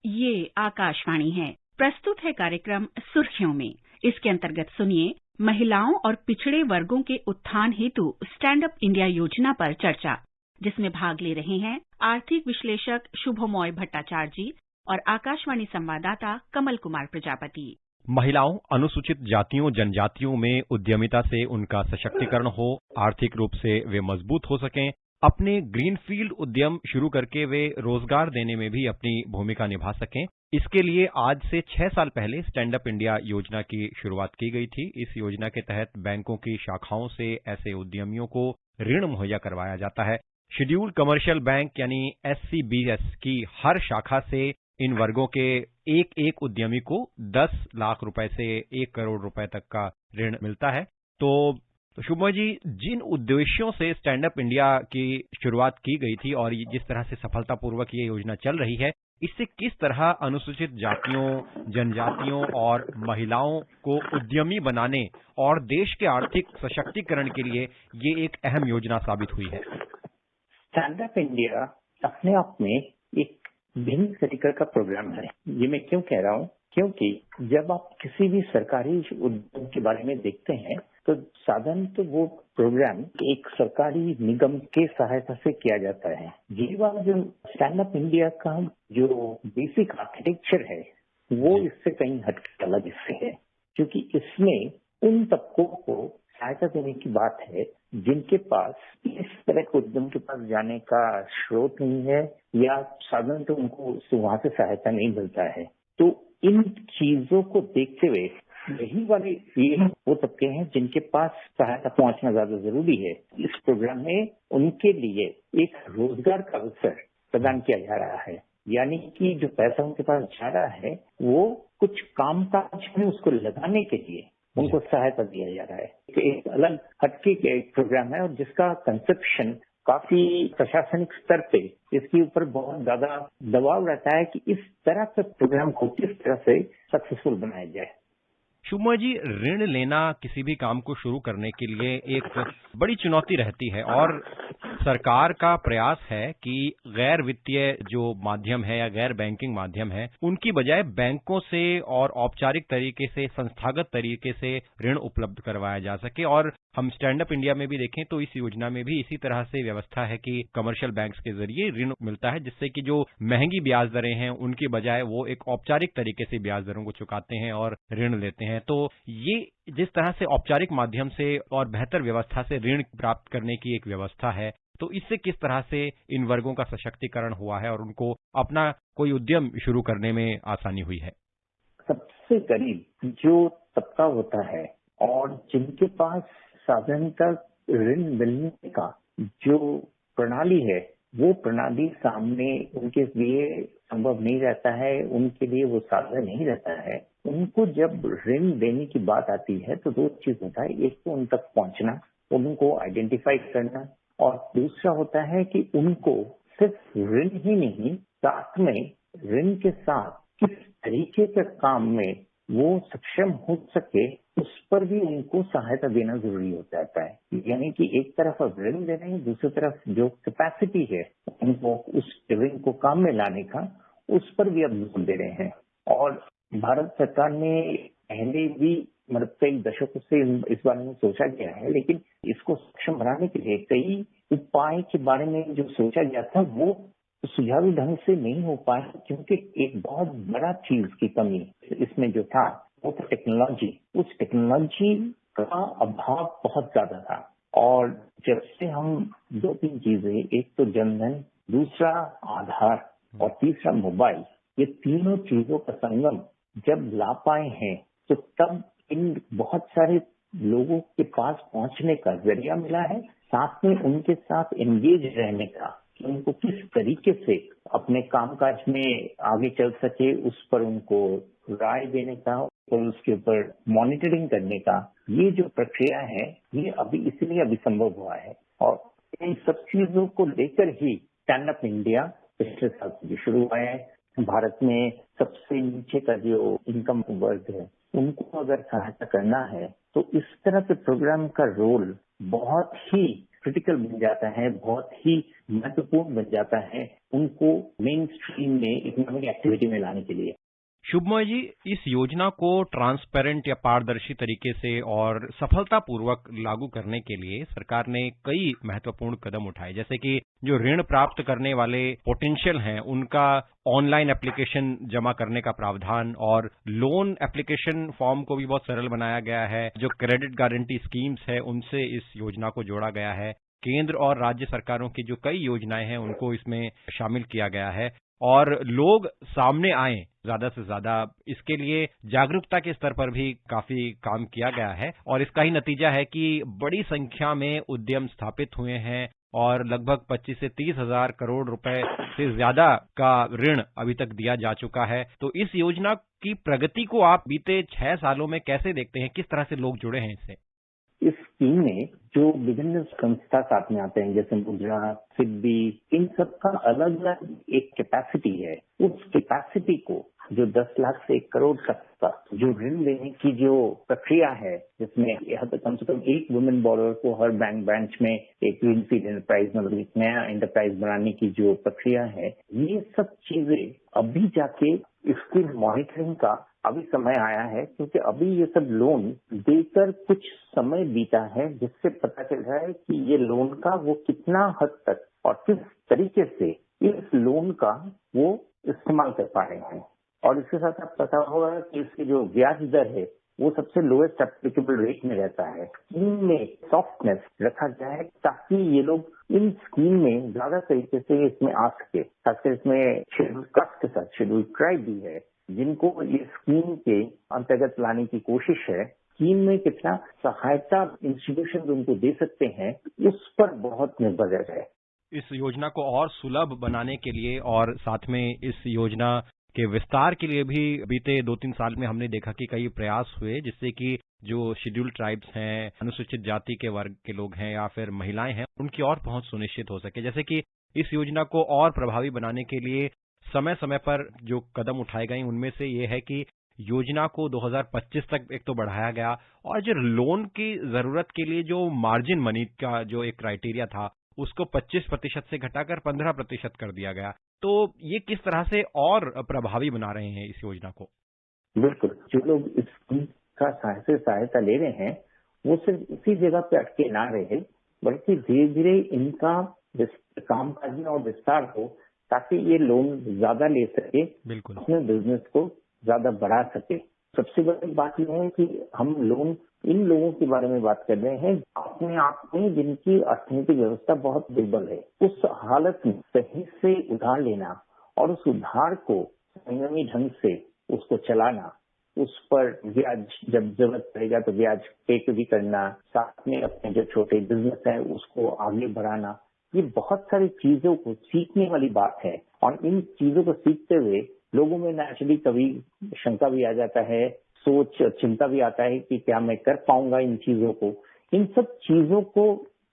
ये आकाशवाणी है। प्रस्तुत है कार्यक्रम सुर्खियों में। इसके अंतर्गत सुनिए महिलाओं और पिछड़े वर्गों के उत्थान हेतु स्टैंड अप इंडिया योजना पर चर्चा, जिसमें भाग ले रहे हैं आर्थिक विश्लेषक शुभमोय भट्टाचार्य जी और आकाशवाणी संवाददाता कमल कुमार प्रजापति। महिलाओं, अनुसूचित जातियों, जनजातियों में उद्यमिता से उनका सशक्तिकरण हो, आर्थिक रूप से वे मजबूत हो सकें, अपने ग्रीनफील्ड उद्यम शुरू करके वे रोजगार देने में भी अपनी भूमिका निभा सकें। इसके लिए आज से 6 साल पहले स्टैंड अप इंडिया योजना की शुरुआत की गई थी। इस योजना के तहत बैंकों की शाखाओं से ऐसे उद्यमियों को ऋण मुहैया करवाया जाता है। शेड्यूल्ड कमर्शियल बैंक यानी SCBS की हर शाखा से इन वर्गों के एक उद्यमी को 10 लाख रुपए से 1 करोड़ रुपए तक का ऋण मिलता है। तो शुभमोय जी, जिन उद्देश्यों से स्टैंड अप इंडिया की शुरुआत की गई थी और जिस तरह से सफलतापूर्वक ये योजना चल रही है, इससे किस तरह अनुसूचित जातियों, जनजातियों और महिलाओं को उद्यमी बनाने और देश के आर्थिक सशक्तिकरण के लिए ये एक अहम योजना साबित हुई है? स्टैंड अप इंडिया अपने आप में एक भिन्न तरीके का प्रोग्राम है। ये मैं क्यों कह रहा हूँ? क्योंकि जब आप किसी भी सरकारी उद्यम के बारे में देखते हैं तो साधारण तो वो प्रोग्राम एक सरकारी निगम के सहायता से किया जाता है। ये वाला जो स्टैंड अप इंडिया का जो बेसिक आर्किटेक्चर है वो इससे कहीं हटके अलग इससे है, क्योंकि इसमें उन तबकों को सहायता देने की बात है जिनके पास इस तरह के उद्यम के पास जाने का स्रोत नहीं है या साधारण तो उनको वहां से सहायता नहीं मिलता है। तो इन चीजों को देखते हुए यही वाले ये वो तबके हैं जिनके पास सहायता पहुंचना ज्यादा जरूरी है। इस प्रोग्राम में उनके लिए एक रोजगार का अवसर प्रदान किया जा रहा है, यानी कि जो पैसा उनके पास जा रहा है वो कुछ कामकाज में उसको लगाने के लिए उनको सहायता दिया जा रहा है। एक अलग हटके का एक प्रोग्राम है और जिसका कंसेप्शन काफी प्रशासनिक स्तर पे इसके ऊपर बहुत ज्यादा दबाव रहता है कि इस तरह के प्रोग्राम को किस तरह से सक्सेसफुल बनाया जाए। शुभमोय जी, ऋण लेना किसी भी काम को शुरू करने के लिए एक बड़ी चुनौती रहती है और सरकार का प्रयास है कि गैर वित्तीय जो माध्यम है या गैर बैंकिंग माध्यम है उनकी बजाय बैंकों से और औपचारिक तरीके से, संस्थागत तरीके से ऋण उपलब्ध करवाया जा सके। और हम स्टैंड अप इंडिया में भी देखें तो इस योजना में भी इसी तरह से व्यवस्था है कि कमर्शियल बैंक्स के जरिए ऋण मिलता है, जिससे कि जो महंगी ब्याज दरें हैं उनकी बजाय वो एक औपचारिक तरीके से ब्याज दरों को चुकाते हैं और ऋण लेते हैं। तो ये जिस तरह से औपचारिक माध्यम से और बेहतर व्यवस्था से ऋण प्राप्त करने की एक व्यवस्था है, तो इससे किस तरह से इन वर्गों का सशक्तिकरण हुआ है और उनको अपना कोई उद्यम शुरू करने में आसानी हुई है? सबसे करीब जो तबका होता है और जिनके पास साधारणतः ऋण मिलने का जो प्रणाली है वो प्रणाली सामने उनके लिए संभव नहीं रहता है, उनके लिए वो साधन नहीं रहता है। उनको जब ऋण देने की बात आती है तो दो चीज होता है, एक तो उन तक पहुंचना, उनको आइडेंटिफाई करना, और दूसरा होता है कि उनको सिर्फ ऋण ही नहीं साथ में ऋण के साथ किस तरीके के काम में वो सक्षम हो सके उस पर भी उनको सहायता देना जरूरी हो जाता है। यानी कि एक तरफ अब ऋण दे रहे हैं, दूसरी तरफ जो कैपेसिटी है उनको उस ऋण को काम में लाने का उस पर भी अब जोर दे रहे हैं। और भारत सरकार ने पहले भी मतलब कई दशकों से इस बारे में सोचा गया है, लेकिन इसको सक्षम बनाने के लिए कई उपाय के बारे में जो सोचा गया था वो सुझावी ढंग से नहीं हो पाया, क्योंकि एक बहुत बड़ा चीज की कमी इसमें जो था वो था टेक्नोलॉजी। उस टेक्नोलॉजी का अभाव बहुत ज्यादा था। और जब से हम 2-3 चीजें, एक तो जनधन, दूसरा आधार और तीसरा मोबाइल, ये तीनों चीजों का संगम जब ला पाए हैं तो तब इन बहुत सारे लोगों के पास पहुंचने का जरिया मिला है, साथ में उनके साथ एंगेज रहने का, कि उनको किस तरीके से अपने कामकाज में आगे चल सके उस पर उनको राय देने का और उसके ऊपर मॉनिटरिंग करने का, ये जो प्रक्रिया है ये अभी इसलिए अभी संभव हुआ है। और इन सब चीजों को लेकर ही स्टैंड अप इंडिया पिछले साल से शुरू हुआ है। भारत में सबसे नीचे का जो इनकम वर्ग है उनको अगर सहायता करना है तो इस तरह के प्रोग्राम का रोल बहुत ही क्रिटिकल बन जाता है, बहुत ही महत्वपूर्ण बन जाता है उनको मेन स्ट्रीम में इकोनॉमिक एक्टिविटी में लाने के लिए। शुभमय जी, इस योजना को ट्रांसपेरेंट या पारदर्शी तरीके से और सफलतापूर्वक लागू करने के लिए सरकार ने कई महत्वपूर्ण कदम उठाए, जैसे कि जो ऋण प्राप्त करने वाले पोटेंशियल हैं उनका ऑनलाइन एप्लीकेशन जमा करने का प्रावधान और लोन एप्लीकेशन फॉर्म को भी बहुत सरल बनाया गया है। जो क्रेडिट गारंटी स्कीम्स है उनसे इस योजना को जोड़ा गया है। केंद्र और राज्य सरकारों की जो कई योजनाएं हैं उनको इसमें शामिल किया गया है और लोग सामने आए ज्यादा से ज्यादा, इसके लिए जागरूकता के स्तर पर भी काफी काम किया गया है और इसका ही नतीजा है कि बड़ी संख्या में उद्यम स्थापित हुए हैं और लगभग 25 से 30 हजार करोड़ रुपए से ज्यादा का ऋण अभी तक दिया जा चुका है। तो इस योजना की प्रगति को आप बीते 6 सालों में कैसे देखते हैं? किस तरह से लोग जुड़े हैं इससे? इस स्कीम में जो विभिन्न संस्था साथ में आते हैं, जैसे मुद्रा, सिद्धि, इन सब का अलग अलग एक कैपेसिटी है। उस कैपेसिटी को जो 10 लाख से 1 करोड़ तक का जो ऋण लेने की जो प्रक्रिया है, जिसमें कम से कम एक वुमेन बोरोवर को हर बैंक ब्रांच में एक ग्रीनफील्ड एंटरप्राइज, मतलब एक नया एंटरप्राइज बनाने की जो प्रक्रिया है, ये सब चीजें अभी जाके इसकी मॉनिटरिंग का अभी समय आया है, क्योंकि अभी ये सब लोन देकर कुछ समय बीता है, जिससे पता चल रहा है कि ये लोन का वो कितना हद तक और किस तरीके से इस लोन का वो इस्तेमाल कर पा रहे हैं। और इसके साथ आप पता होगा कि इसकी जो ब्याज दर है वो सबसे लोएस्ट एप्लीकेबल रेट में रहता है। स्कीम में सॉफ्टनेस रखा गया है ताकि ये लोग इन स्कीम में ज्यादा तरीके से इसमें आ सके। खासकर इसमें शेड्यूल कास्ट के साथ शेड्यूल ट्राइब भी है, जिनको ये स्कीम के अंतर्गत लाने की कोशिश है। स्कीम में कितना सहायता इंस्टीट्यूशन उनको दे सकते हैं, उस पर बहुत निर्भर है। इस योजना को और सुलभ बनाने के लिए और साथ में इस योजना के विस्तार के लिए भी बीते 2-3 साल में हमने देखा कि कई प्रयास हुए, जिससे कि जो शेड्यूल ट्राइब्स हैं, अनुसूचित जाति के वर्ग के लोग हैं या फिर महिलाएं हैं, उनकी और पहुंच सुनिश्चित हो सके। जैसे कि इस योजना को और प्रभावी बनाने के लिए समय समय पर जो कदम उठाए गए, उनमें से ये है कि योजना को 2025 तक एक तो बढ़ाया गया और जो लोन की जरूरत के लिए जो मार्जिन मनी का जो एक क्राइटेरिया था उसको 25% से घटाकर 15% कर दिया गया। तो ये किस तरह से और प्रभावी बना रहे हैं इस योजना को? बिल्कुल, जो लोग इस स्कीम का सहायता ले रहे हैं वो सिर्फ उसी जगह पे अटके ना रहे, बल्कि धीरे धीरे इनका कामकाज और विस्तार हो, ताकि ये लोन ज्यादा ले सके, बिल्कुल अपने बिजनेस को ज्यादा बढ़ा सके। सबसे बड़ी बात यह है कि हम लोन इन लोगों के बारे में बात कर रहे हैं अपने आप में जिनकी अर्थनीतिक व्यवस्था बहुत दुर्बल है। उस हालत में सही से उधार लेना और उस उधार को संयमी ढंग से उसको चलाना, उस पर ब्याज जब जरूरत पड़ेगा तो ब्याज पे भी करना, साथ में अपने जो छोटे बिजनेस है उसको आगे बढ़ाना, ये बहुत सारी चीजों को सीखने वाली बात है। और इन चीजों को सीखते हुए लोगों में नेचुरली कभी शंका भी आ जाता है, सोच चिंता भी आता है कि क्या मैं कर पाऊंगा इन चीजों को। इन सब चीजों को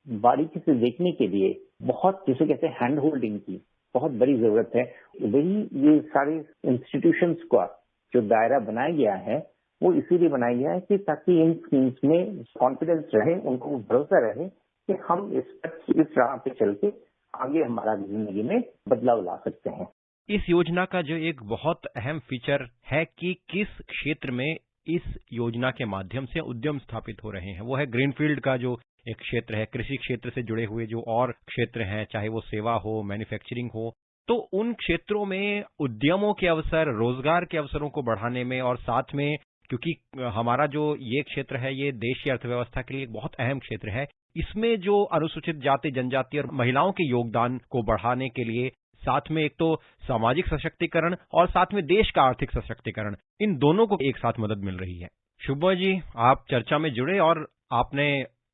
बारीकी से देखने के लिए बहुत, जिसे कहते हैं हैंड होल्डिंग की बहुत बड़ी जरूरत है। वही ये सारे इंस्टीट्यूशंस का जो दायरा बनाया गया है वो इसीलिए बनाया गया है कि ताकि इन स्कीम्स में कॉन्फिडेंस रहे, उनको भरोसा रहे कि हम इस राह पे चल के आगे हमारा जिंदगी में बदलाव ला सकते हैं। इस योजना का जो एक बहुत अहम फीचर है कि किस क्षेत्र में इस योजना के माध्यम से उद्यम स्थापित हो रहे हैं, वो है ग्रीनफील्ड का जो एक क्षेत्र है। कृषि क्षेत्र से जुड़े हुए जो और क्षेत्र हैं, चाहे वो सेवा हो, मैन्युफैक्चरिंग हो, तो उन क्षेत्रों में उद्यमों के अवसर, रोजगार के अवसरों को बढ़ाने में और साथ में, क्योंकि हमारा जो ये क्षेत्र है ये देश की अर्थव्यवस्था के लिए एक बहुत अहम क्षेत्र है, इसमें जो अनुसूचित जाति, जनजाति और महिलाओं के योगदान को बढ़ाने के लिए साथ में एक तो सामाजिक सशक्तिकरण और साथ में देश का आर्थिक सशक्तिकरण, इन दोनों को एक साथ मदद मिल रही है। शुभमय जी, आप चर्चा में जुड़े और आपने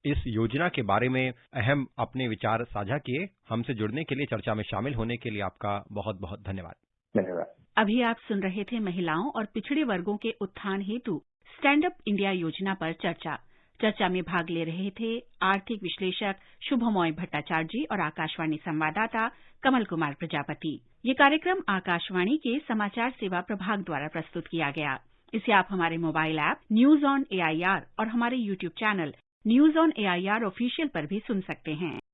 इस योजना के बारे में अहम अपने विचार साझा किए। हमसे जुड़ने के लिए, चर्चा में शामिल होने के लिए आपका बहुत बहुत धन्यवाद। धन्यवाद। अभी आप सुन रहे थे महिलाओं और पिछड़े वर्गों के उत्थान हेतु स्टैंड अप इंडिया योजना पर चर्चा में भाग ले रहे थे आर्थिक विश्लेषक शुभमोय भट्टाचार्य जी और आकाशवाणी संवाददाता कमल कुमार प्रजापति। ये कार्यक्रम आकाशवाणी के समाचार सेवा प्रभाग द्वारा प्रस्तुत किया गया। इसे आप हमारे mobile app news on AIR और हमारे YouTube channel news on AIR official पर भी सुन सकते हैं।